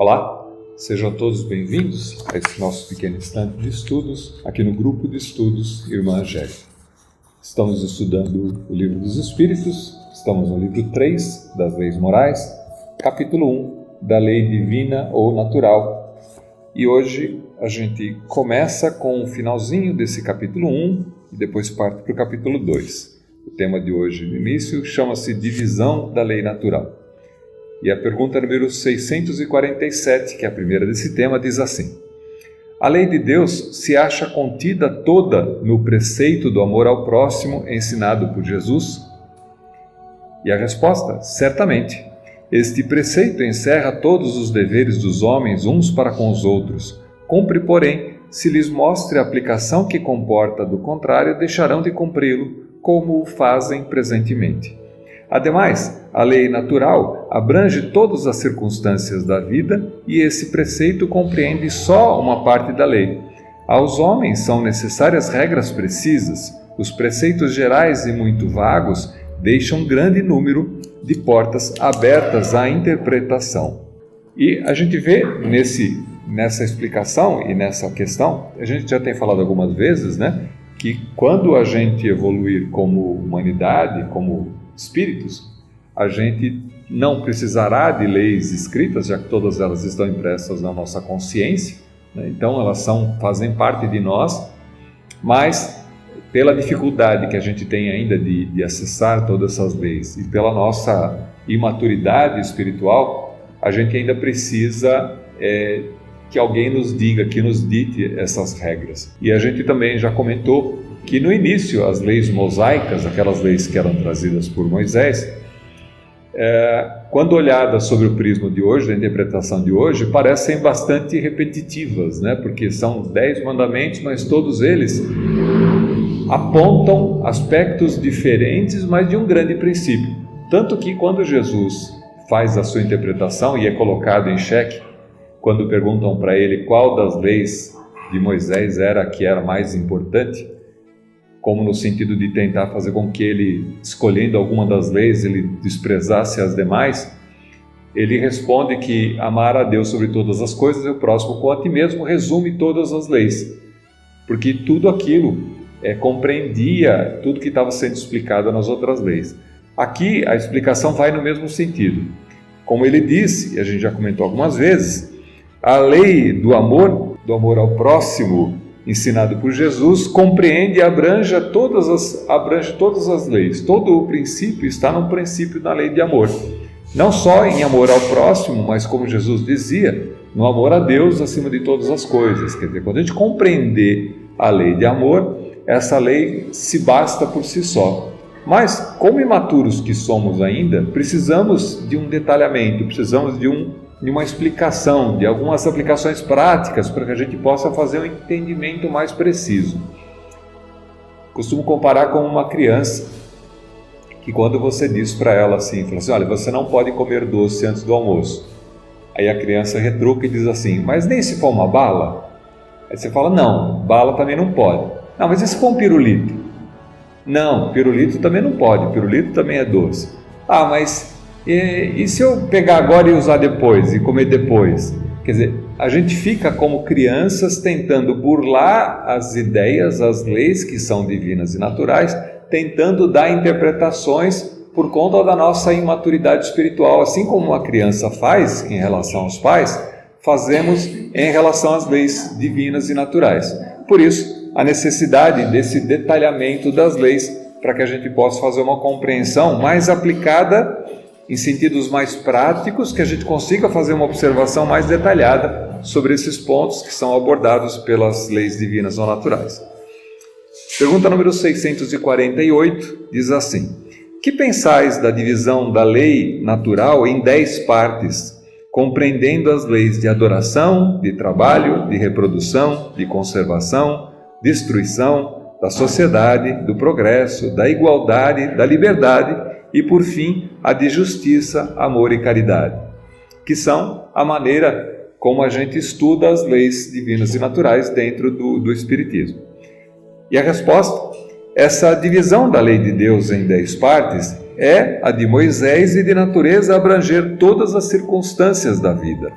Olá, sejam todos bem-vindos a esse nosso pequeno instante de estudos aqui no grupo de estudos Irmã Angélica. Estamos estudando o Livro dos Espíritos, estamos no livro 3 das Leis Morais, capítulo 1 da Lei Divina ou Natural. E hoje a gente começa com o finalzinho desse capítulo 1 e depois parte para o capítulo 2. O tema de hoje, no início, chama-se Divisão da Lei Natural. E a pergunta número 647, que é a primeira desse tema, diz assim: a lei de Deus se acha contida toda no preceito do amor ao próximo ensinado por Jesus? E a resposta, certamente. Este preceito encerra todos os deveres dos homens uns para com os outros. Cumpre, porém, se lhes mostre a aplicação que comporta, do contrário, deixarão de cumpri-lo, como o fazem presentemente. Ademais, a lei natural abrange todas as circunstâncias da vida e esse preceito compreende só uma parte da lei. Aos homens são necessárias regras precisas. Os preceitos gerais e muito vagos deixam um grande número de portas abertas à interpretação. E a gente vê nessa explicação e nessa questão, a gente já tem falado algumas vezes, que quando a gente evoluir como humanidade, como espíritos, a gente não precisará de leis escritas, já que todas elas estão impressas na nossa consciência, então elas fazem parte de nós, mas pela dificuldade que a gente tem ainda de acessar todas essas leis e pela nossa imaturidade espiritual, a gente ainda precisa que alguém nos diga, que nos dite essas regras. E a gente também já comentou que no início as leis mosaicas, aquelas leis que eram trazidas por Moisés, quando olhadas sobre o prisma de hoje, da interpretação de hoje, parecem bastante repetitivas, porque são 10 mandamentos, mas todos eles apontam aspectos diferentes, mas de um grande princípio. Tanto que quando Jesus faz a sua interpretação e é colocado em xeque, quando perguntam para ele qual das leis de Moisés era a que era mais importante, como no sentido de tentar fazer com que ele, escolhendo alguma das leis, ele desprezasse as demais, ele responde que amar a Deus sobre todas as coisas e o próximo como a ti mesmo resume todas as leis, porque tudo aquilo compreendia tudo que estava sendo explicado nas outras leis. Aqui a explicação vai no mesmo sentido. Como ele disse, e a gente já comentou algumas vezes, a lei do amor ao próximo, ensinado por Jesus, compreende e abrange todas as leis. Todo o princípio está no princípio da lei de amor. Não só em amor ao próximo, mas como Jesus dizia, no amor a Deus acima de todas as coisas. Quer dizer, quando a gente compreender a lei de amor, essa lei se basta por si só. Mas, como imaturos que somos ainda, precisamos de um detalhamento, precisamos de uma explicação, de algumas aplicações práticas para que a gente possa fazer um entendimento mais preciso. Costumo comparar com uma criança, que quando você diz para ela assim, fala assim, olha, você não pode comer doce antes do almoço. Aí a criança retruca e diz assim, mas nem se for uma bala? Aí você fala, não, bala também não pode. Não, mas e se for um pirulito? Não, pirulito também não pode, pirulito também é doce. Ah, mas e se eu pegar agora e usar depois, e comer depois? Quer dizer, a gente fica como crianças tentando burlar as ideias, as leis que são divinas e naturais, tentando dar interpretações por conta da nossa imaturidade espiritual. Assim como uma criança faz em relação aos pais, fazemos em relação às leis divinas e naturais. Por isso, a necessidade desse detalhamento das leis, para que a gente possa fazer uma compreensão mais aplicada em sentidos mais práticos, que a gente consiga fazer uma observação mais detalhada sobre esses pontos que são abordados pelas leis divinas ou naturais. Pergunta número 648 diz assim: que pensais da divisão da lei natural em 10 partes, compreendendo as leis de adoração, de trabalho, de reprodução, de conservação, destruição, da sociedade, do progresso, da igualdade, da liberdade e, por fim, a de justiça, amor e caridade, que são a maneira como a gente estuda as leis divinas e naturais dentro do Espiritismo. E a resposta, essa divisão da lei de Deus em 10 partes é a de Moisés e de natureza abranger todas as circunstâncias da vida.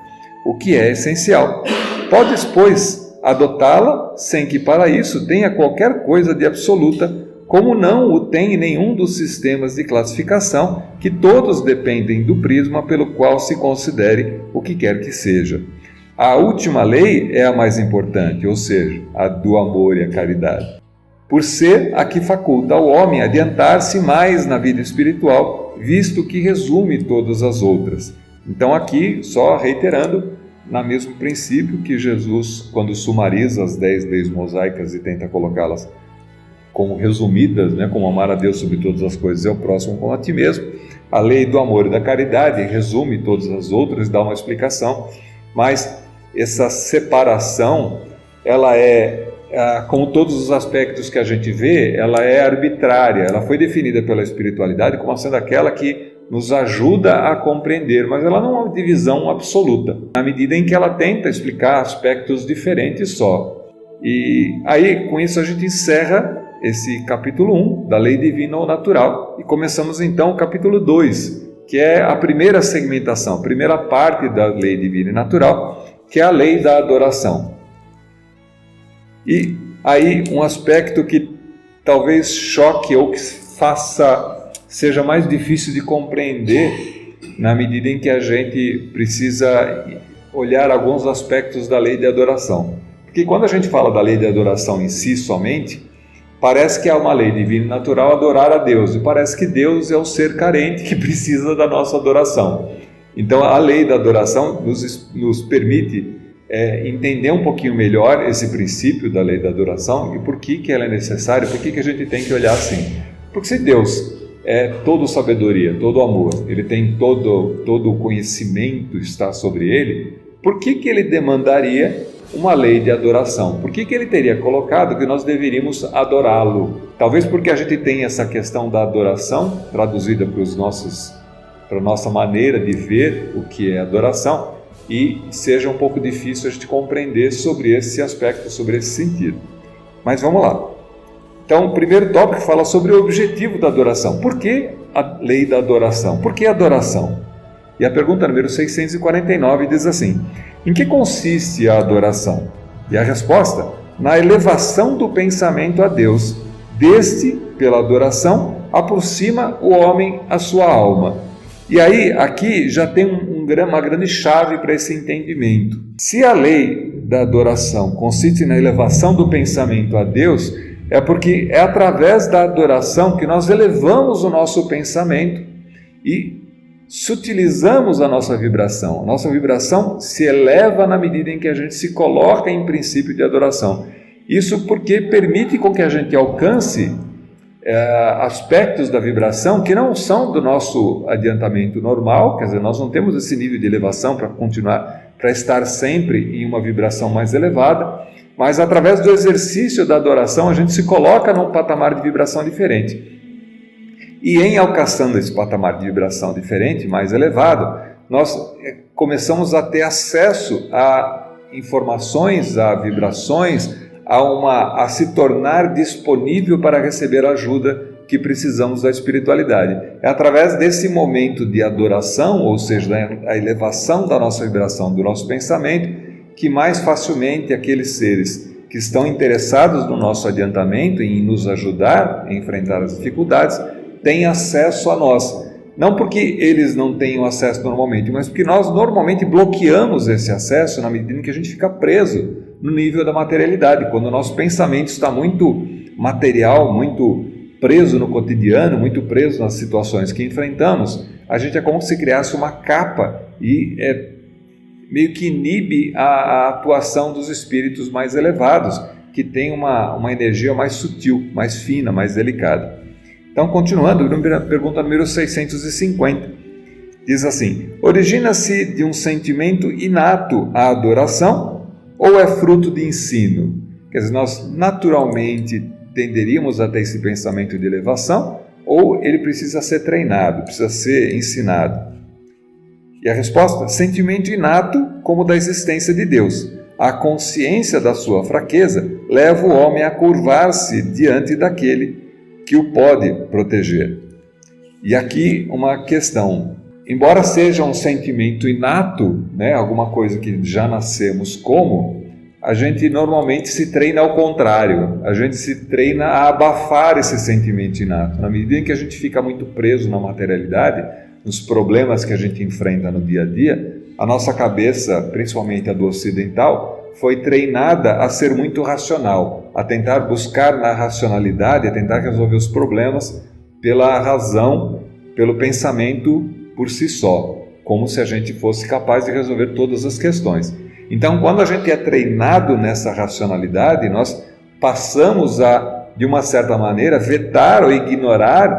o que é essencial. Podes, pois, adotá-la sem que para isso tenha qualquer coisa de absoluta, como não o tem nenhum dos sistemas de classificação, que todos dependem do prisma pelo qual se considere o que quer que seja. A última lei é a mais importante, ou seja, a do amor e a caridade, por ser a que faculta ao homem adiantar-se mais na vida espiritual, visto que resume todas as outras. Então aqui, só reiterando, no mesmo princípio que Jesus, quando sumariza as 10 leis mosaicas e tenta colocá-las como resumidas, como amar a Deus sobre todas as coisas e ao próximo como a ti mesmo, a lei do amor e da caridade resume todas as outras, dá uma explicação, mas essa separação, ela é, como todos os aspectos que a gente vê, ela é arbitrária, ela foi definida pela espiritualidade como sendo aquela que nos ajuda a compreender, mas ela não é uma divisão absoluta, na medida em que ela tenta explicar aspectos diferentes só. E aí, com isso, a gente encerra esse capítulo 1 da lei divina ou natural e começamos então o capítulo 2, que é a primeira segmentação, a primeira parte da lei divina e natural, que é a lei da adoração. E aí um aspecto que talvez choque ou que seja mais difícil de compreender na medida em que a gente precisa olhar alguns aspectos da lei de adoração. Porque quando a gente fala da lei de adoração em si somente, parece que é uma lei divina e natural adorar a Deus, e parece que Deus é o ser carente que precisa da nossa adoração. Então a lei da adoração nos permite entender um pouquinho melhor esse princípio da lei da adoração e por que ela é necessária, por que a gente tem que olhar assim. Porque se Deus é todo sabedoria, todo amor, Ele tem todo o conhecimento está sobre Ele, por que Ele demandaria uma lei de adoração? Por que Ele teria colocado que nós deveríamos adorá-lo? Talvez porque a gente tem essa questão da adoração traduzida para a nossa maneira de ver o que é adoração e seja um pouco difícil a gente compreender sobre esse aspecto, sobre esse sentido. Mas vamos lá. Então, o primeiro tópico fala sobre o objetivo da adoração. Por que a lei da adoração? Por que a adoração? E a pergunta número 649 diz assim: em que consiste a adoração? E a resposta: na elevação do pensamento a Deus. Deste, pela adoração, aproxima o homem à sua alma. E aí, aqui já tem uma grande chave para esse entendimento. Se a lei da adoração consiste na elevação do pensamento a Deus, é porque é através da adoração que nós elevamos o nosso pensamento e sutilizamos a nossa vibração. A nossa vibração se eleva na medida em que a gente se coloca em princípio de adoração. Isso porque permite com que a gente alcance aspectos da vibração que não são do nosso adiantamento normal, quer dizer, nós não temos esse nível de elevação para continuar, para estar sempre em uma vibração mais elevada, mas através do exercício da adoração a gente se coloca num patamar de vibração diferente. E em alcançando esse patamar de vibração diferente, mais elevado, nós começamos a ter acesso a informações, a vibrações, a se tornar disponível para receber a ajuda que precisamos da espiritualidade. É através desse momento de adoração, ou seja, a elevação da nossa vibração, do nosso pensamento, que mais facilmente aqueles seres que estão interessados no nosso adiantamento, em nos ajudar a enfrentar as dificuldades, têm acesso a nós. Não porque eles não tenham acesso normalmente, mas porque nós normalmente bloqueamos esse acesso na medida em que a gente fica preso no nível da materialidade. Quando o nosso pensamento está muito material, muito preso no cotidiano, muito preso nas situações que enfrentamos, a gente é como se criasse uma capa e meio que inibe a atuação dos espíritos mais elevados, que têm uma energia mais sutil, mais fina, mais delicada. Então, continuando, pergunta número 650, diz assim: origina-se de um sentimento inato a adoração ou é fruto de ensino? Quer dizer, nós naturalmente tenderíamos a ter esse pensamento de elevação ou ele precisa ser treinado, precisa ser ensinado? E a resposta: sentimento inato como da existência de Deus. A consciência da sua fraqueza leva o homem a curvar-se diante daquele que o pode proteger. E aqui uma questão: embora seja um sentimento inato, né, alguma coisa que já nascemos como, a gente normalmente se treina ao contrário, a gente se treina a abafar esse sentimento inato. Na medida em que a gente fica muito preso na materialidade, nos problemas que a gente enfrenta no dia a dia, a nossa cabeça, principalmente a do ocidental, foi treinada a ser muito racional, a tentar buscar na racionalidade, a tentar resolver os problemas pela razão, pelo pensamento por si só, como se a gente fosse capaz de resolver todas as questões. Então, quando a gente é treinado nessa racionalidade, nós passamos a, de uma certa maneira, vetar ou ignorar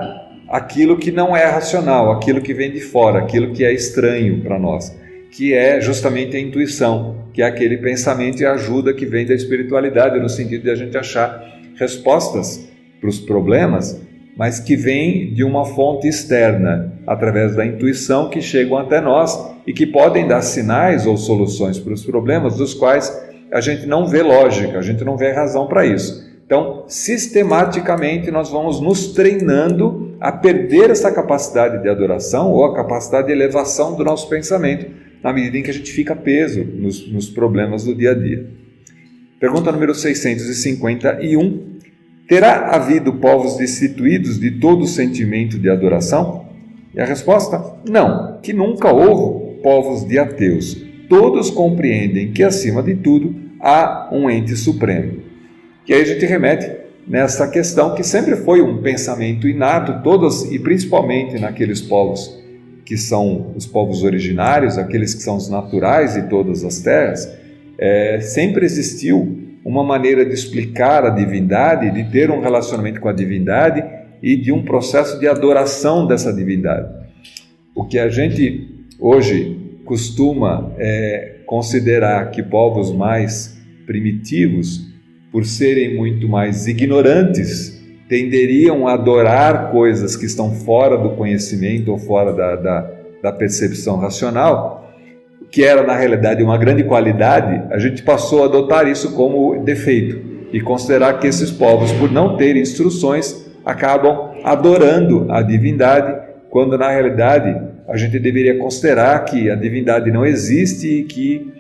aquilo que não é racional, aquilo que vem de fora, aquilo que é estranho para nós, que é justamente a intuição, que é aquele pensamento e ajuda que vem da espiritualidade, no sentido de a gente achar respostas para os problemas, mas que vem de uma fonte externa, através da intuição que chegam até nós e que podem dar sinais ou soluções para os problemas dos quais a gente não vê lógica, a gente não vê razão para isso. Então, sistematicamente, nós vamos nos treinando a perder essa capacidade de adoração ou a capacidade de elevação do nosso pensamento, na medida em que a gente fica preso nos problemas do dia a dia. Pergunta número 651. Terá havido povos destituídos de todo sentimento de adoração? E a resposta? Não, que nunca houve povos de ateus. Todos compreendem que, acima de tudo, há um ente supremo. E aí a gente remete nessa questão que sempre foi um pensamento inato, todos e principalmente naqueles povos que são os povos originários, aqueles que são os naturais de todas as terras, sempre existiu uma maneira de explicar a divindade, de ter um relacionamento com a divindade e de um processo de adoração dessa divindade. O que a gente hoje costuma considerar que povos mais primitivos, por serem muito mais ignorantes, tenderiam a adorar coisas que estão fora do conhecimento ou fora da percepção racional, que era na realidade uma grande qualidade, a gente passou a adotar isso como defeito e considerar que esses povos, por não terem instruções, acabam adorando a divindade, quando na realidade a gente deveria considerar que a divindade não existe e que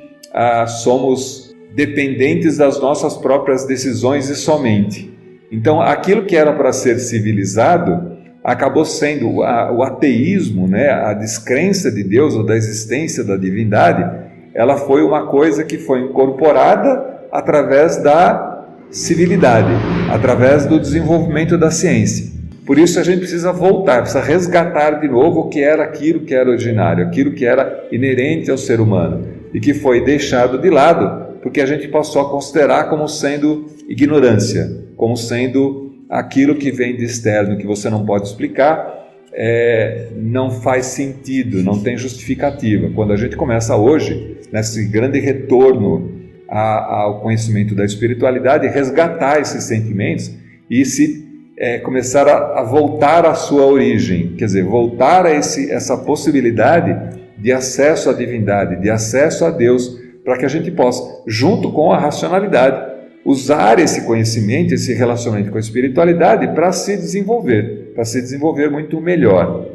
somos dependentes das nossas próprias decisões e somente. Então, aquilo que era para ser civilizado acabou sendo o ateísmo, né? A descrença de Deus ou da existência da divindade, ela foi uma coisa que foi incorporada através da civilidade, através do desenvolvimento da ciência. Por isso a gente precisa voltar, precisa resgatar de novo o que era aquilo que era originário, aquilo que era inerente ao ser humano e que foi deixado de lado porque a gente passou a considerar como sendo ignorância, como sendo aquilo que vem de externo, que você não pode explicar, não faz sentido, não tem justificativa. Quando a gente começa hoje, nesse grande retorno ao conhecimento da espiritualidade, resgatar esses sentimentos e começar a voltar à sua origem, quer dizer, voltar a essa possibilidade de acesso à divindade, de acesso a Deus, para que a gente possa, junto com a racionalidade, usar esse conhecimento, esse relacionamento com a espiritualidade para se desenvolver muito melhor.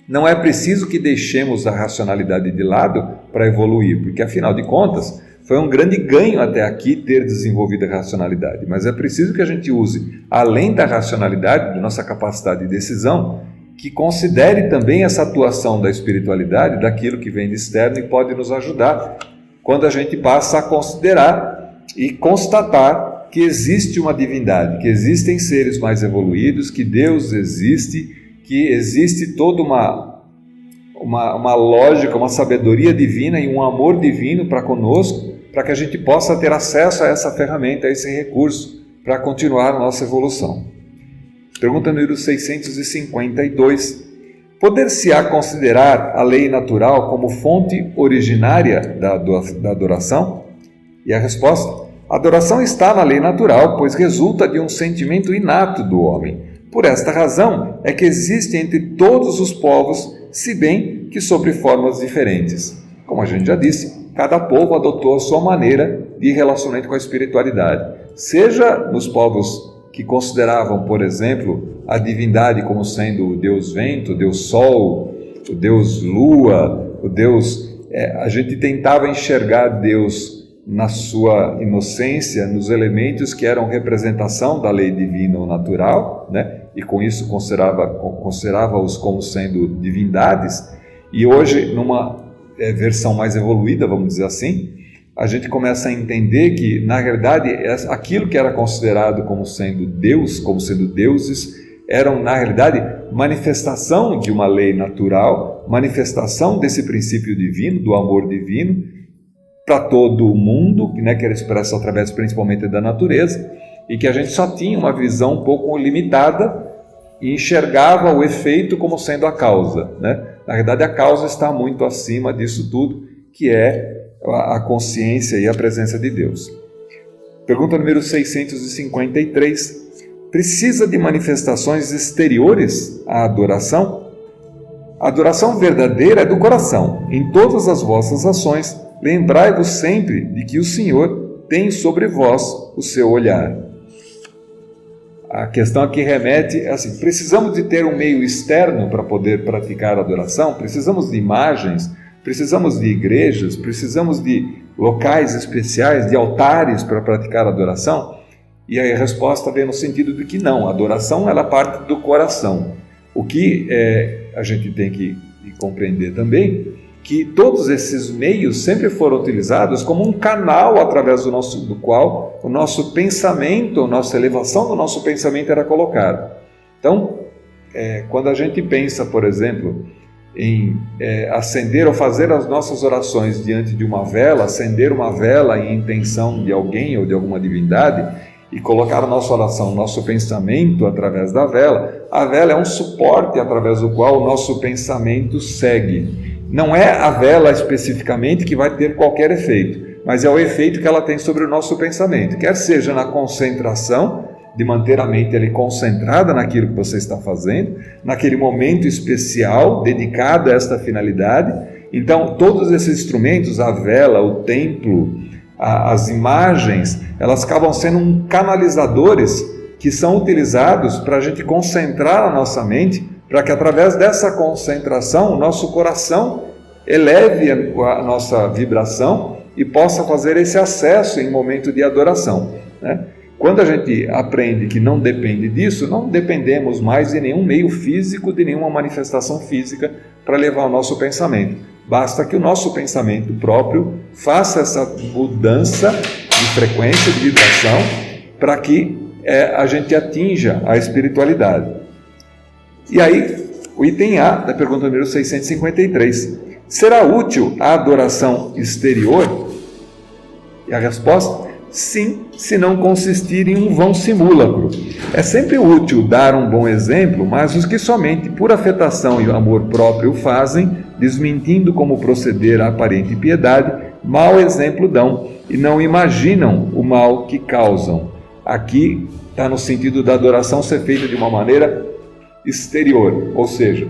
Não é preciso que deixemos a racionalidade de lado para evoluir, porque afinal de contas foi um grande ganho até aqui ter desenvolvido a racionalidade, mas é preciso que a gente use, além da racionalidade, da nossa capacidade de decisão, que considere também essa atuação da espiritualidade, daquilo que vem de externo e pode nos ajudar quando a gente passa a considerar e constatar que existe uma divindade, que existem seres mais evoluídos, que Deus existe, que existe toda uma lógica, uma sabedoria divina e um amor divino para conosco, para que a gente possa ter acesso a essa ferramenta, a esse recurso, para continuar a nossa evolução. Pergunta número 652. Poder-se-á considerar a lei natural como fonte originária da adoração? E a resposta: a adoração está na lei natural, pois resulta de um sentimento inato do homem. Por esta razão é que existe entre todos os povos, se bem que sob formas diferentes. Como a gente já disse, cada povo adotou a sua maneira de relacionamento com a espiritualidade. Seja nos povos que consideravam, por exemplo, a divindade como sendo o Deus vento, Deus sol, o Deus Lua, o Deus... a gente tentava enxergar Deus na sua inocência, nos elementos que eram representação da lei divina ou natural, né? E com isso considerava-os como sendo divindades. E hoje, numa versão mais evoluída, vamos dizer assim, a gente começa a entender que, na realidade, aquilo que era considerado como sendo Deus, como sendo deuses, eram, na realidade, manifestação de uma lei natural, manifestação desse princípio divino, do amor divino, para todo o mundo, né, que era expresso através principalmente da natureza, e que a gente só tinha uma visão um pouco limitada e enxergava o efeito como sendo a causa, né? Na verdade, a causa está muito acima disso tudo, que é a consciência e a presença de Deus. Pergunta número 653. Precisa de manifestações exteriores à adoração? A adoração verdadeira é do coração. Em todas as vossas ações, lembrai-vos sempre de que o Senhor tem sobre vós o seu olhar. A questão aqui remete assim: precisamos de ter um meio externo para poder praticar a adoração? Precisamos de imagens? Precisamos de igrejas? Precisamos de locais especiais, de altares para praticar a adoração? E a resposta vem no sentido de que não, a adoração ela parte do coração. O que a gente tem que compreender também, que todos esses meios sempre foram utilizados como um canal através do qual o nosso pensamento, a nossa elevação do nosso pensamento era colocada. Então, quando a gente pensa, por exemplo, em acender ou fazer as nossas orações diante de uma vela, acender uma vela em intenção de alguém ou de alguma divindade e colocar a nossa oração, o nosso pensamento através da vela, a vela é um suporte através do qual o nosso pensamento segue. Não é a vela especificamente que vai ter qualquer efeito, mas é o efeito que ela tem sobre o nosso pensamento, quer seja na concentração, de manter a mente ali concentrada naquilo que você está fazendo, naquele momento especial dedicado a esta finalidade. Então, todos esses instrumentos, a vela, o templo, as imagens, elas acabam sendo canalizadores que são utilizados para a gente concentrar a nossa mente, para que através dessa concentração o nosso coração eleve a nossa vibração e possa fazer esse acesso em momento de adoração, né? Quando a gente aprende que não depende disso, não dependemos mais de nenhum meio físico, de nenhuma manifestação física para levar o nosso pensamento. Basta que o nosso pensamento próprio faça essa mudança de frequência, de vibração, para que a gente atinja a espiritualidade. E aí, o item A da pergunta número 653. Será útil a adoração exterior? E a resposta? Sim, se não consistir em um vão simulacro. É sempre útil dar um bom exemplo, mas os que somente por afetação e amor próprio o fazem, desmentindo como proceder a aparente piedade, mau exemplo dão e não imaginam o mal que causam. Aqui está no sentido da adoração ser feita de uma maneira exterior, ou seja,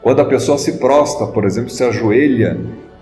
quando a pessoa se prostra, por exemplo, se ajoelha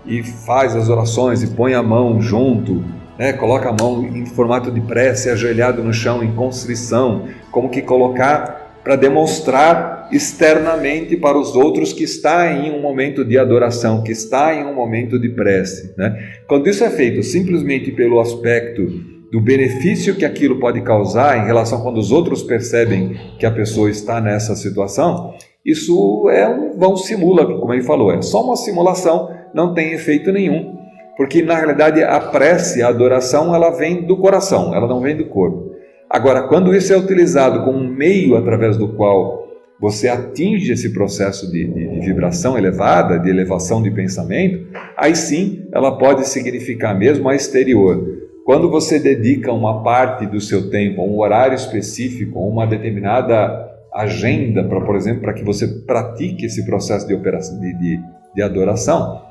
e faz as orações e põe a mão junto, né, coloca a mão em formato de prece, ajoelhado no chão em constrição, como que colocar para demonstrar externamente para os outros que está em um momento de adoração, que está em um momento de prece, né? Quando isso é feito simplesmente pelo aspecto do benefício que aquilo pode causar em relação a quando os outros percebem que a pessoa está nessa situação, isso é um vão simulacro, como ele falou, é só uma simulação, não tem efeito nenhum. Porque, na realidade, a prece, a adoração, ela vem do coração, ela não vem do corpo. Agora, quando isso é utilizado como um meio através do qual você atinge esse processo de vibração elevada, de elevação de pensamento, aí sim ela pode significar mesmo a exterior. Quando você dedica uma parte do seu tempo, um horário específico, uma determinada agenda, por exemplo, para que você pratique esse processo de adoração,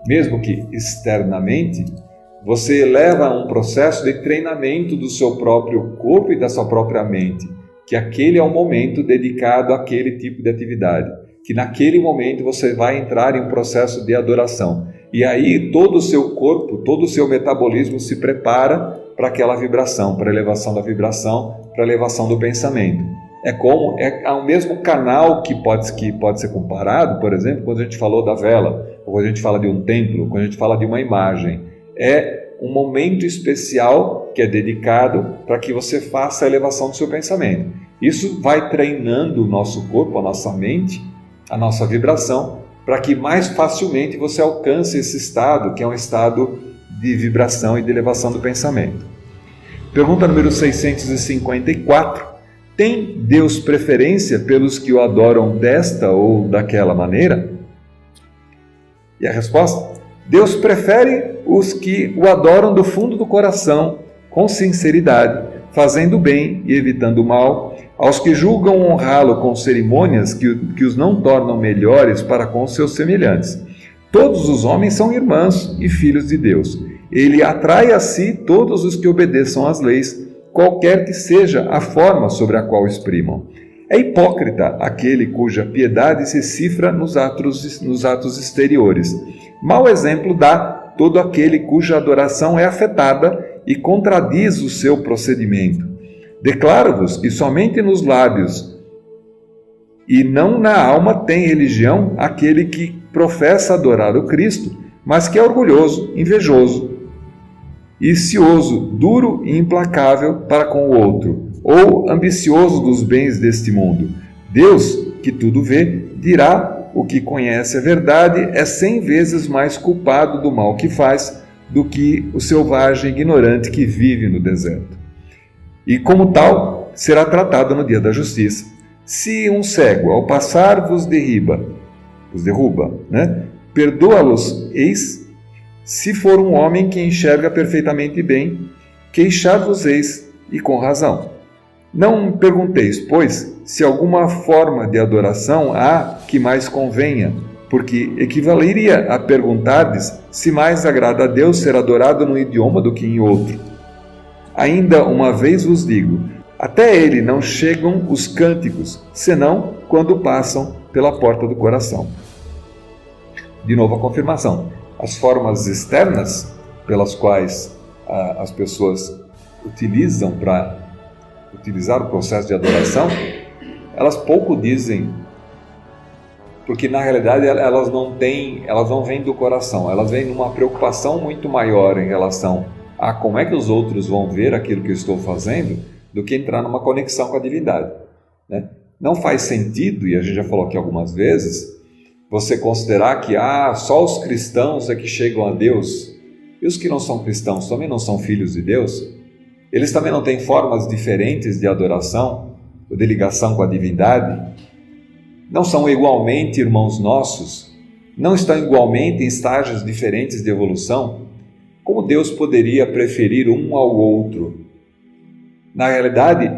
mesmo que externamente, você leva a um processo de treinamento do seu próprio corpo e da sua própria mente, que aquele é o momento dedicado àquele tipo de atividade, que naquele momento você vai entrar em um processo de adoração. E aí todo o seu corpo, todo o seu metabolismo se prepara para aquela vibração, para a elevação da vibração, para a elevação do pensamento. É o mesmo canal que pode ser comparado, por exemplo, quando a gente falou da vela, ou quando a gente fala de um templo, quando a gente fala de uma imagem. É um momento especial que é dedicado para que você faça a elevação do seu pensamento. Isso vai treinando o nosso corpo, a nossa mente, a nossa vibração, para que mais facilmente você alcance esse estado, que é um estado de vibração e de elevação do pensamento. Pergunta número 654. Tem Deus preferência pelos que o adoram desta ou daquela maneira? E a resposta? Deus prefere os que o adoram do fundo do coração, com sinceridade, fazendo o bem e evitando o mal, aos que julgam honrá-lo com cerimônias que os não tornam melhores para com seus semelhantes. Todos os homens são irmãos e filhos de Deus. Ele atrai a si todos os que obedeçam às leis, qualquer que seja a forma sobre a qual exprimam. É hipócrita aquele cuja piedade se cifra nos atos exteriores. Mau exemplo dá todo aquele cuja adoração é afetada e contradiz o seu procedimento. Declaro-vos que somente nos lábios e não na alma tem religião aquele que professa adorar o Cristo, mas que é orgulhoso, invejoso e cioso, duro e implacável para com o outro, ou ambicioso dos bens deste mundo. Deus, que tudo vê, dirá: o que conhece a verdade é 100 vezes mais culpado do mal que faz do que o selvagem ignorante que vive no deserto. E como tal, será tratado no dia da justiça. Se um cego, ao passar, vos derruba, perdoa-los-eis. Se for um homem que enxerga perfeitamente bem, queixar-vos-eis, e com razão. Não pergunteis, pois, se alguma forma de adoração há que mais convenha, porque equivaleria a perguntardes se mais agrada a Deus ser adorado num idioma do que em outro. Ainda uma vez vos digo, até ele não chegam os cânticos, senão quando passam pela porta do coração. De novo a confirmação. As formas externas pelas quais as pessoas utilizam para utilizar o processo de adoração, elas pouco dizem, porque na realidade elas não vêm do coração, elas vêm numa preocupação muito maior em relação a como é que os outros vão ver aquilo que eu estou fazendo, do que entrar numa conexão com a divindade, né? Não faz sentido, e a gente já falou aqui algumas vezes, você considerar que só os cristãos é que chegam a Deus, e os que não são cristãos também não são filhos de Deus? Eles também não têm formas diferentes de adoração, ou de ligação com a divindade? Não são igualmente irmãos nossos? Não estão igualmente em estágios diferentes de evolução? Como Deus poderia preferir um ao outro? Na realidade,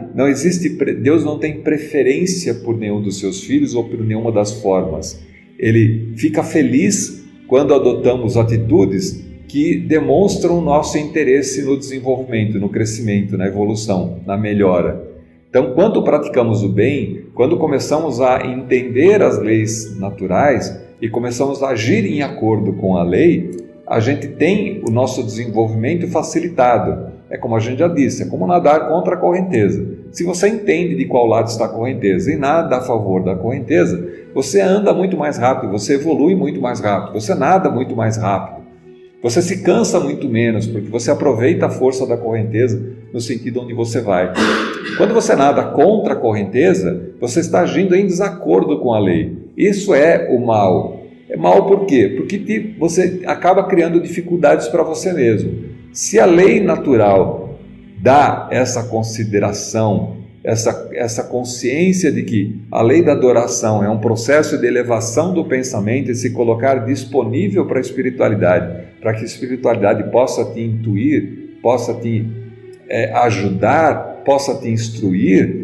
Deus não tem preferência por nenhum dos seus filhos ou por nenhuma das formas. Ele fica feliz quando adotamos atitudes que demonstram o nosso interesse no desenvolvimento, no crescimento, na evolução, na melhora. Então, quando praticamos o bem, quando começamos a entender as leis naturais e começamos a agir em acordo com a lei, a gente tem o nosso desenvolvimento facilitado. É como a gente já disse, é como nadar contra a correnteza. Se você entende de qual lado está a correnteza e nada a favor da correnteza, você anda muito mais rápido, você evolui muito mais rápido, você nada muito mais rápido. Você se cansa muito menos, porque você aproveita a força da correnteza no sentido onde você vai. Quando você nada contra a correnteza, você está agindo em desacordo com a lei. Isso é o mal. É mal por quê? Porque você acaba criando dificuldades para você mesmo. Se a lei natural dá essa consideração, essa consciência de que a lei da adoração é um processo de elevação do pensamento e se colocar disponível para a espiritualidade, para que a espiritualidade possa te intuir, possa te ajudar, possa te instruir,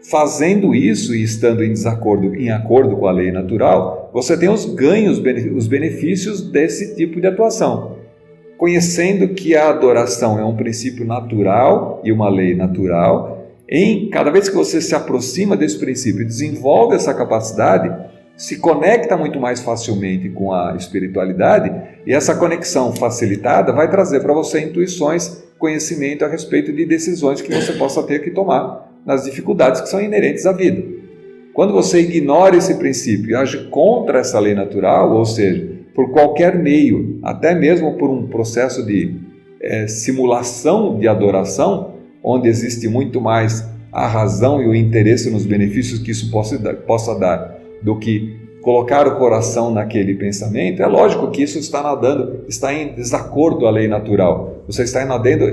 fazendo isso e estando em acordo com a lei natural, você tem os ganhos, os benefícios desse tipo de atuação. Conhecendo que a adoração é um princípio natural e uma lei natural, cada vez que você se aproxima desse princípio e desenvolve essa capacidade, se conecta muito mais facilmente com a espiritualidade, e essa conexão facilitada vai trazer para você intuições, conhecimento a respeito de decisões que você possa ter que tomar nas dificuldades que são inerentes à vida. Quando você ignora esse princípio e age contra essa lei natural, ou seja, por qualquer meio, até mesmo por um processo de simulação de adoração, onde existe muito mais a razão e o interesse nos benefícios que isso possa dar do que colocar o coração naquele pensamento, é lógico que isso está em desacordo à lei natural. Você está nadando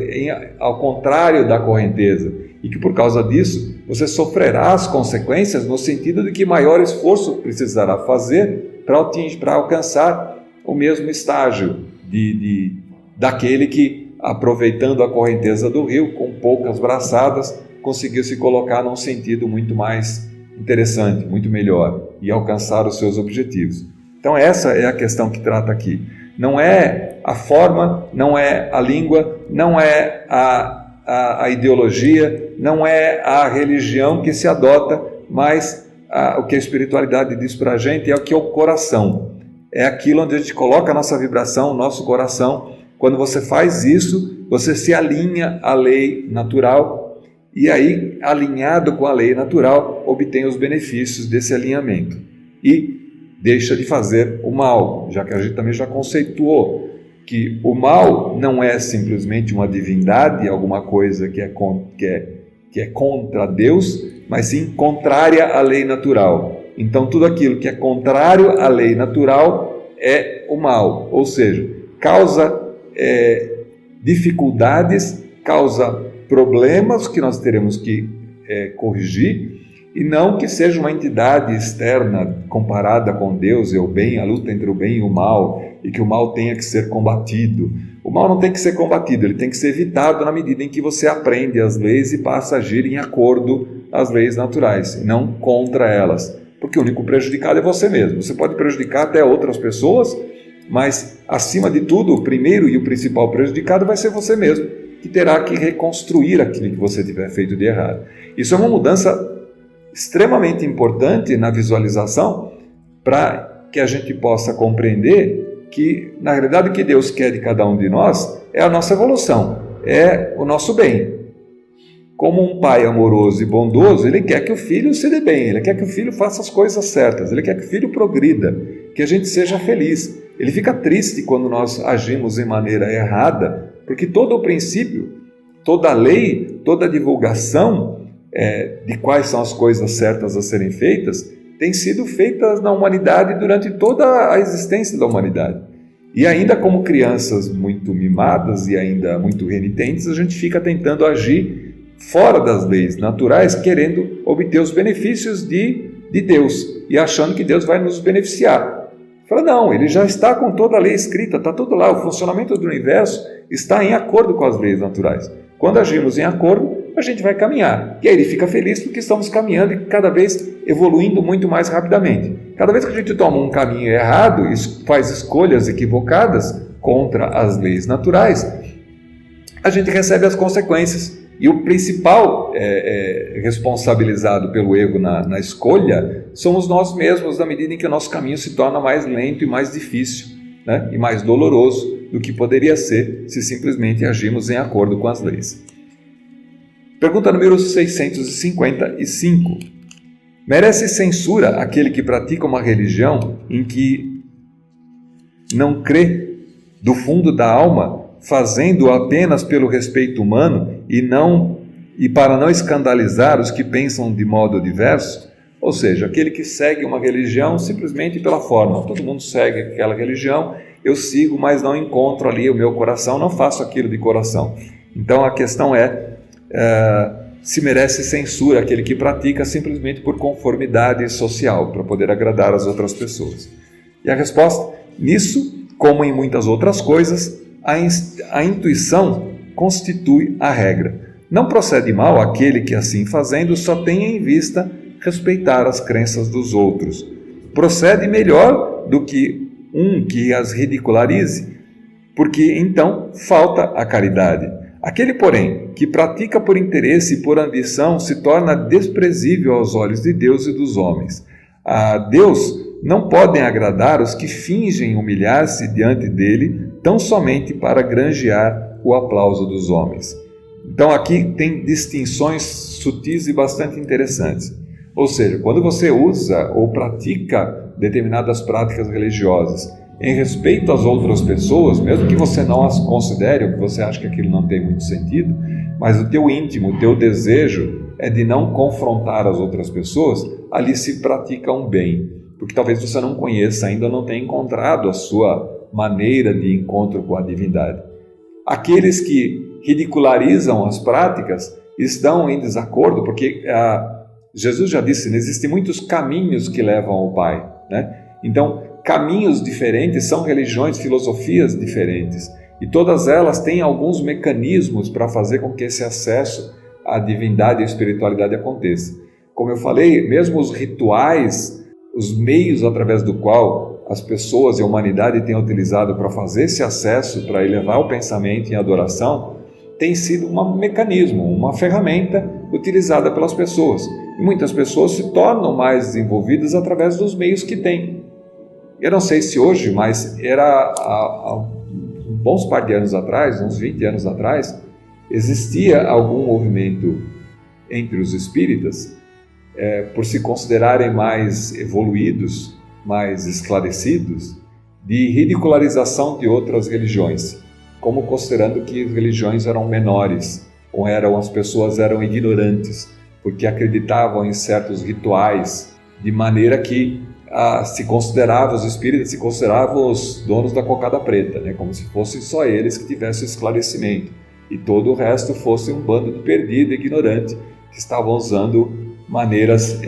ao contrário da correnteza e que por causa disso você sofrerá as consequências no sentido de que maior esforço precisará fazer para alcançar o mesmo estágio daquele que, aproveitando a correnteza do rio, com poucas braçadas, conseguiu se colocar num sentido muito mais interessante, muito melhor, e alcançar os seus objetivos. Então essa é a questão que trata aqui. Não é a forma, não é a língua, não é a ideologia, não é a religião que se adota, mas o que a espiritualidade diz para a gente é o que é o coração. É aquilo onde a gente coloca a nossa vibração, o nosso coração. Quando você faz isso, você se alinha à lei natural e aí, alinhado com a lei natural, obtém os benefícios desse alinhamento e deixa de fazer o mal, já que a gente também já conceituou que o mal não é simplesmente uma divindade, alguma coisa que é contra Deus, mas sim contrária à lei natural. Então, tudo aquilo que é contrário à lei natural é o mal, ou seja, causa dificuldades, causa problemas que nós teremos que corrigir, e não que seja uma entidade externa comparada com Deus e o bem, a luta entre o bem e o mal, e que o mal tenha que ser combatido. O mal não tem que ser combatido, ele tem que ser evitado na medida em que você aprende as leis e passa a agir em acordo às leis naturais, e não contra elas, porque o único prejudicado é você mesmo. Você pode prejudicar até outras pessoas, mas acima de tudo, o primeiro e o principal prejudicado vai ser você mesmo, que terá que reconstruir aquilo que você tiver feito de errado. Isso é uma mudança extremamente importante na visualização para que a gente possa compreender que, na realidade, o que Deus quer de cada um de nós é a nossa evolução, é o nosso bem. Como um pai amoroso e bondoso, ele quer que o filho se dê bem, ele quer que o filho faça as coisas certas, ele quer que o filho progrida, que a gente seja feliz. Ele fica triste quando nós agimos em maneira errada, porque todo o princípio, toda a lei, toda a divulgação de quais são as coisas certas a serem feitas, tem sido feitas na humanidade durante toda a existência da humanidade. E ainda como crianças muito mimadas e ainda muito renitentes, a gente fica tentando agir fora das leis naturais, querendo obter os benefícios de Deus e achando que Deus vai nos beneficiar. Fala, não, ele já está com toda a lei escrita, está tudo lá, o funcionamento do universo está em acordo com as leis naturais. Quando agimos em acordo, a gente vai caminhar. E aí ele fica feliz porque estamos caminhando e cada vez evoluindo muito mais rapidamente. Cada vez que a gente toma um caminho errado, faz escolhas equivocadas contra as leis naturais, a gente recebe as consequências. E o principal responsabilizado pelo erro na escolha somos nós mesmos, na medida em que o nosso caminho se torna mais lento e mais difícil, né? E mais doloroso do que poderia ser se simplesmente agimos em acordo com as leis. Pergunta número 655. Merece censura aquele que pratica uma religião em que não crê do fundo da alma, fazendo-o apenas pelo respeito humano e para não escandalizar os que pensam de modo diverso? Ou seja, aquele que segue uma religião simplesmente pela forma. Todo mundo segue aquela religião, eu sigo, mas não encontro ali o meu coração, não faço aquilo de coração. Então a questão se merece censura aquele que pratica simplesmente por conformidade social, para poder agradar as outras pessoas. E a resposta? Nisso, como em muitas outras coisas, a intuição constitui a regra. Não procede mal aquele que, assim fazendo, só tenha em vista respeitar as crenças dos outros. Procede melhor do que um que as ridicularize, porque então falta a caridade. Aquele, porém, que pratica por interesse e por ambição se torna desprezível aos olhos de Deus e dos homens. A Deus não podem agradar os que fingem humilhar-se diante dele tão somente para granjear o aplauso dos homens. Então aqui tem distinções sutis e bastante interessantes. Ou seja, quando você usa ou pratica determinadas práticas religiosas em respeito às outras pessoas, mesmo que você não as considere ou que você ache que aquilo não tem muito sentido, mas o teu íntimo, o teu desejo é de não confrontar as outras pessoas, ali se pratica um bem, porque talvez você não conheça ainda, não tenha encontrado a sua maneira de encontro com a divindade. Aqueles que ridicularizam as práticas estão em desacordo, porque Jesus já disse, existem muitos caminhos que levam ao Pai, né? Então, caminhos diferentes são religiões, filosofias diferentes, e todas elas têm alguns mecanismos para fazer com que esse acesso à divindade e à espiritualidade aconteça. Como eu falei, mesmo os rituais, os meios através do qual as pessoas e a humanidade têm utilizado para fazer esse acesso, para elevar o pensamento em adoração, tem sido um mecanismo, uma ferramenta utilizada pelas pessoas. E muitas pessoas se tornam mais desenvolvidas através dos meios que têm. Eu não sei se hoje, mas era há bons par de anos atrás, uns 20 anos atrás, existia algum movimento entre os espíritas, por se considerarem mais evoluídos, mais esclarecidos, de ridicularização de outras religiões, como considerando que as religiões eram menores, ou as pessoas eram ignorantes, porque acreditavam em certos rituais, de maneira que se considerava, os espíritas se consideravam os donos da cocada preta, né? Como se fossem só eles que tivessem esclarecimento, e todo o resto fosse um bando de perdido e ignorante, que estavam usando maneiras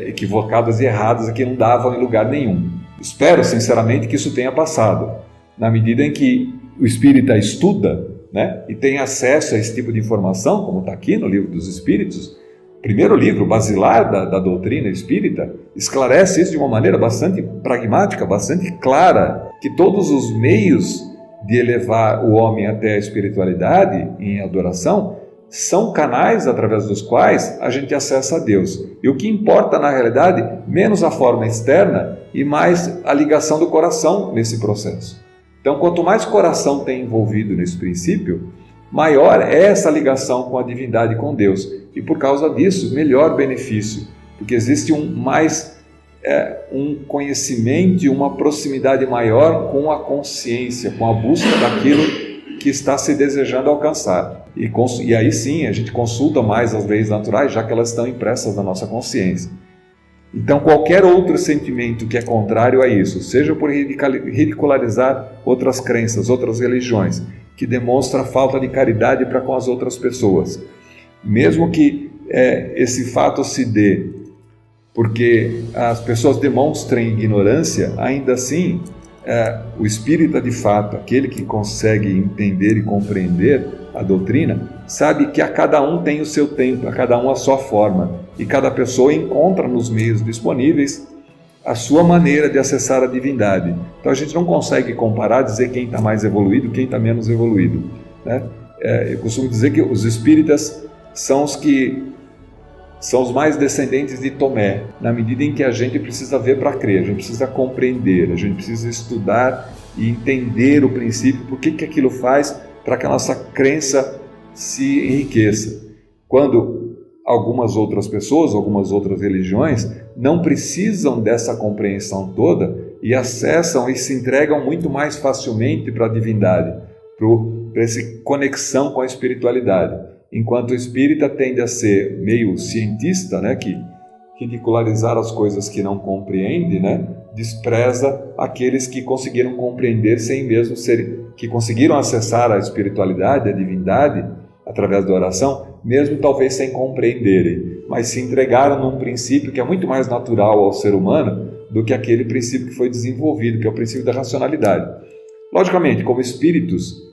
equivocadas e erradas que não davam em lugar nenhum. Espero sinceramente que isso tenha passado, na medida em que o espírita estuda, né, e tem acesso a esse tipo de informação, como está aqui no Livro dos Espíritos. O primeiro livro, basilar da doutrina espírita, esclarece isso de uma maneira bastante pragmática, bastante clara, que todos os meios de elevar o homem até a espiritualidade em adoração são canais através dos quais a gente acessa a Deus. E o que importa na realidade, menos a forma externa e mais a ligação do coração nesse processo. Então, quanto mais coração tem envolvido nesse princípio, maior é essa ligação com a divindade, com Deus. E por causa disso, melhor benefício, porque existe um conhecimento e uma proximidade maior com a consciência, com a busca daquilo que está se desejando alcançar. E aí sim, a gente consulta mais as leis naturais, já que elas estão impressas na nossa consciência. Então, qualquer outro sentimento que é contrário a isso, seja por ridicularizar outras crenças, outras religiões, que demonstra falta de caridade para com as outras pessoas, mesmo que esse fato se dê porque as pessoas demonstrem ignorância, ainda assim, o espírita de fato, aquele que consegue entender e compreender a doutrina, sabe que a cada um tem o seu tempo, a cada um a sua forma, e cada pessoa encontra nos meios disponíveis a sua maneira de acessar a divindade. Então a gente não consegue comparar, dizer quem está mais evoluído, quem está menos evoluído, né? Eu costumo dizer que os espíritas são os mais descendentes de Tomé, na medida em que a gente precisa ver para crer, a gente precisa compreender, a gente precisa estudar e entender o princípio, por que aquilo faz, para que a nossa crença se enriqueça. Quando algumas outras pessoas, algumas outras religiões, não precisam dessa compreensão toda e acessam e se entregam muito mais facilmente para a divindade, para essa conexão com a espiritualidade. Enquanto o espírita tende a ser meio cientista, né, que ridicularizar as coisas que não compreende, né, despreza aqueles que conseguiram compreender sem mesmo que conseguiram acessar a espiritualidade, a divindade, através da oração, mesmo talvez sem compreenderem, mas se entregaram num princípio que é muito mais natural ao ser humano do que aquele princípio que foi desenvolvido, que é o princípio da racionalidade. Logicamente, como espíritos,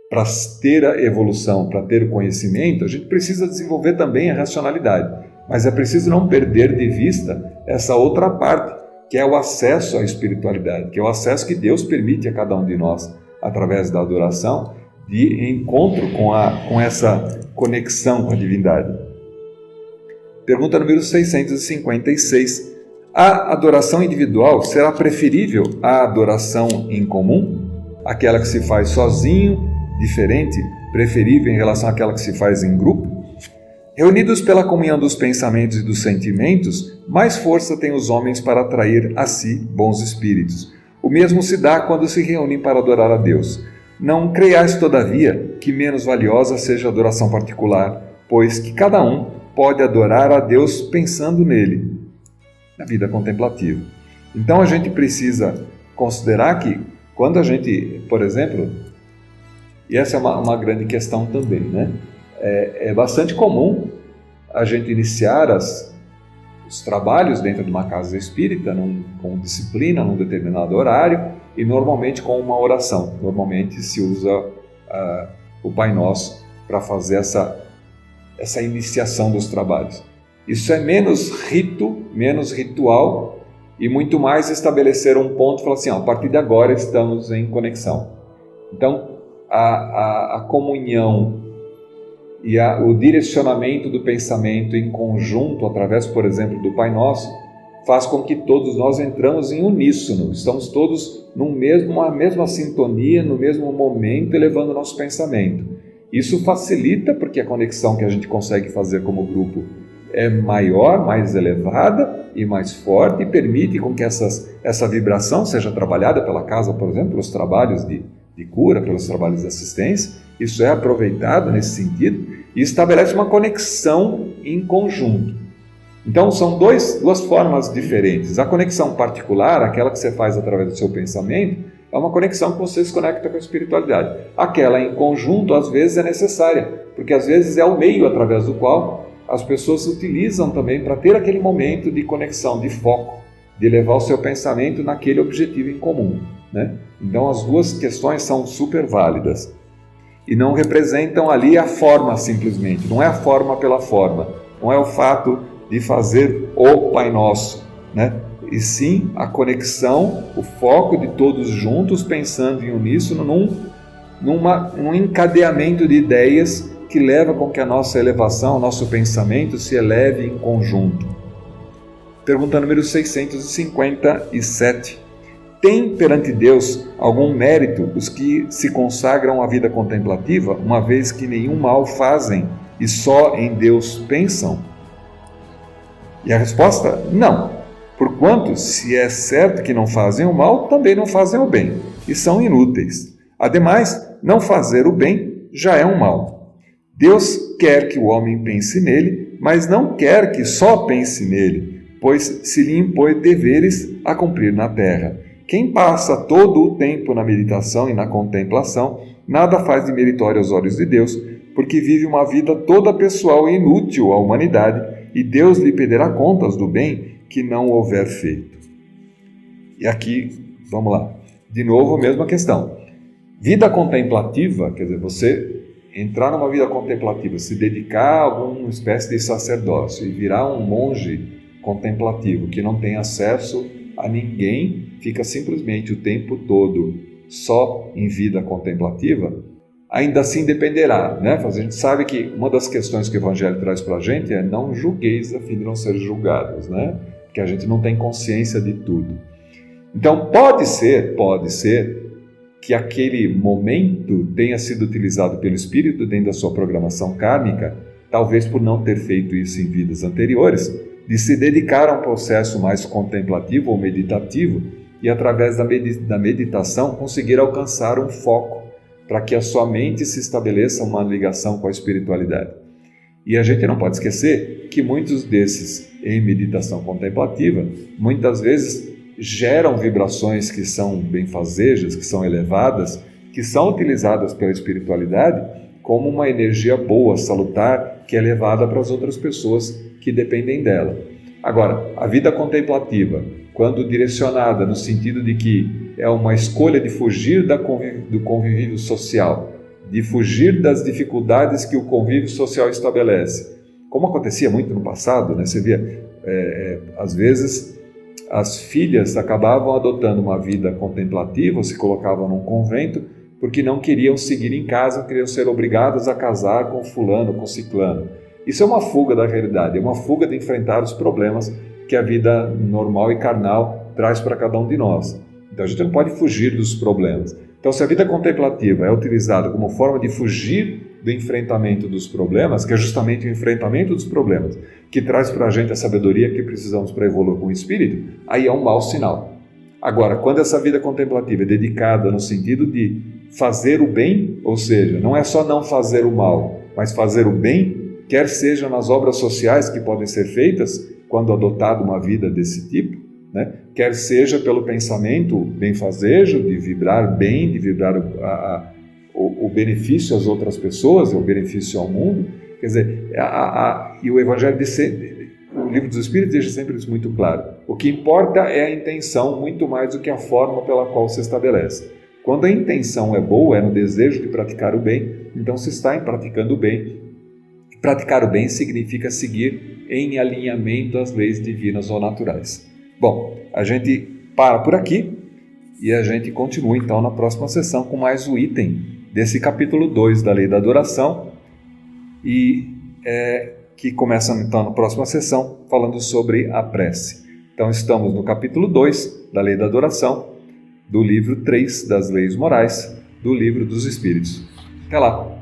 para ter a evolução, para ter o conhecimento, a gente precisa desenvolver também a racionalidade, mas é preciso não perder de vista essa outra parte, que é o acesso à espiritualidade, que é o acesso que Deus permite a cada um de nós, através da adoração, de encontro com essa conexão com a divindade. Pergunta número 656. A adoração individual será preferível à adoração em comum? Aquela que se faz sozinho, diferente preferível em relação àquela que se faz em grupo? Reunidos pela comunhão dos pensamentos e dos sentimentos, mais força têm os homens para atrair a si bons espíritos. O mesmo se dá quando se reúnem para adorar a Deus. Não creiais, todavia, que menos valiosa seja a adoração particular, pois que cada um pode adorar a Deus pensando nele, na vida contemplativa. Então a gente precisa considerar que quando a gente, por exemplo, e essa é uma grande questão também, né? É bastante comum a gente iniciar os trabalhos dentro de uma casa espírita com disciplina, num determinado horário e normalmente com uma oração. Normalmente se usa o Pai Nosso para fazer essa iniciação dos trabalhos. Isso é menos rito, menos ritual e muito mais estabelecer um ponto e falar assim, a partir de agora estamos em conexão. Então, a comunhão e o direcionamento do pensamento em conjunto, através, por exemplo, do Pai Nosso, faz com que todos nós entramos em uníssono, estamos todos numa mesma sintonia, no mesmo momento, elevando o nosso pensamento. Isso facilita porque a conexão que a gente consegue fazer como grupo é maior, mais elevada e mais forte e permite com que essa vibração seja trabalhada pela casa, por exemplo, pelos trabalhos de cura, pelos trabalhos de assistência. Isso é aproveitado nesse sentido e estabelece uma conexão em conjunto. Então são duas formas diferentes. A conexão particular, aquela que você faz através do seu pensamento, é uma conexão que você se conecta com a espiritualidade. Aquela em conjunto, às vezes, é necessária, porque às vezes é o meio através do qual as pessoas utilizam também para ter aquele momento de conexão, de foco, de levar o seu pensamento naquele objetivo em comum, né? Então as duas questões são super válidas e não representam ali a forma simplesmente, não é a forma pela forma, não é o fato de fazer o Pai Nosso, né? E sim a conexão, o foco de todos juntos pensando em uníssono num encadeamento de ideias que leva com que a nossa elevação, o nosso pensamento se eleve em conjunto. Pergunta número 657. Tem perante Deus algum mérito os que se consagram à vida contemplativa, uma vez que nenhum mal fazem e só em Deus pensam? E a resposta, não. Porquanto, se é certo que não fazem o mal, também não fazem o bem, e são inúteis. Ademais, não fazer o bem já é um mal. Deus quer que o homem pense nele, mas não quer que só pense nele, pois se lhe impõe deveres a cumprir na terra. Quem passa todo o tempo na meditação e na contemplação, nada faz de meritório aos olhos de Deus, porque vive uma vida toda pessoal e inútil à humanidade, e Deus lhe pedirá contas do bem que não houver feito. E aqui, vamos lá, de novo a mesma questão. Vida contemplativa, quer dizer, você entrar numa vida contemplativa, se dedicar a alguma espécie de sacerdócio e virar um monge contemplativo que não tem acesso a ninguém, fica simplesmente o tempo todo só em vida contemplativa, ainda assim dependerá, né? A gente sabe que uma das questões que o Evangelho traz para a gente é não julgueis a fim de não ser julgados, né? Porque a gente não tem consciência de tudo. Então pode ser que aquele momento tenha sido utilizado pelo Espírito dentro da sua programação kármica, talvez por não ter feito isso em vidas anteriores, de se dedicar a um processo mais contemplativo ou meditativo e, através da meditação, conseguir alcançar um foco para que a sua mente se estabeleça uma ligação com a espiritualidade. E a gente não pode esquecer que muitos desses em meditação contemplativa, muitas vezes geram vibrações que são benfazejas, que são elevadas, que são utilizadas pela espiritualidade como uma energia boa, salutar, que é levada para as outras pessoas que dependem dela. Agora, a vida contemplativa, quando direcionada no sentido de que é uma escolha de fugir do convívio social, de fugir das dificuldades que o convívio social estabelece, como acontecia muito no passado, né? Você via, às vezes, as filhas acabavam adotando uma vida contemplativa, se colocavam num convento, porque não queriam seguir em casa, queriam ser obrigadas a casar com fulano, com ciclano. Isso é uma fuga da realidade, é uma fuga de enfrentar os problemas que a vida normal e carnal traz para cada um de nós. Então a gente não pode fugir dos problemas. Então, se a vida contemplativa é utilizada como forma de fugir do enfrentamento dos problemas, que é justamente o enfrentamento dos problemas que traz para a gente a sabedoria que precisamos para evoluir com o espírito, aí é um mau sinal. Agora, quando essa vida contemplativa é dedicada no sentido de fazer o bem, ou seja, não é só não fazer o mal, mas fazer o bem, quer seja nas obras sociais que podem ser feitas quando adotada uma vida desse tipo, né? Quer seja pelo pensamento benfazejo, de vibrar bem, de vibrar o benefício às outras pessoas, o benefício ao mundo. Quer dizer, e o Evangelho o Livro dos Espíritos deixa sempre isso muito claro. O que importa é a intenção, muito mais do que a forma pela qual se estabelece. Quando a intenção é boa, é no desejo de praticar o bem, então se está praticando o bem. Praticar o bem significa seguir em alinhamento às leis divinas ou naturais. Bom, a gente para por aqui e a gente continua então na próxima sessão com mais um item desse capítulo 2 da Lei da Adoração que começa então na próxima sessão falando sobre a prece. Então estamos no capítulo 2 da Lei da Adoração, do livro 3 das Leis Morais, do Livro dos Espíritos. Até lá!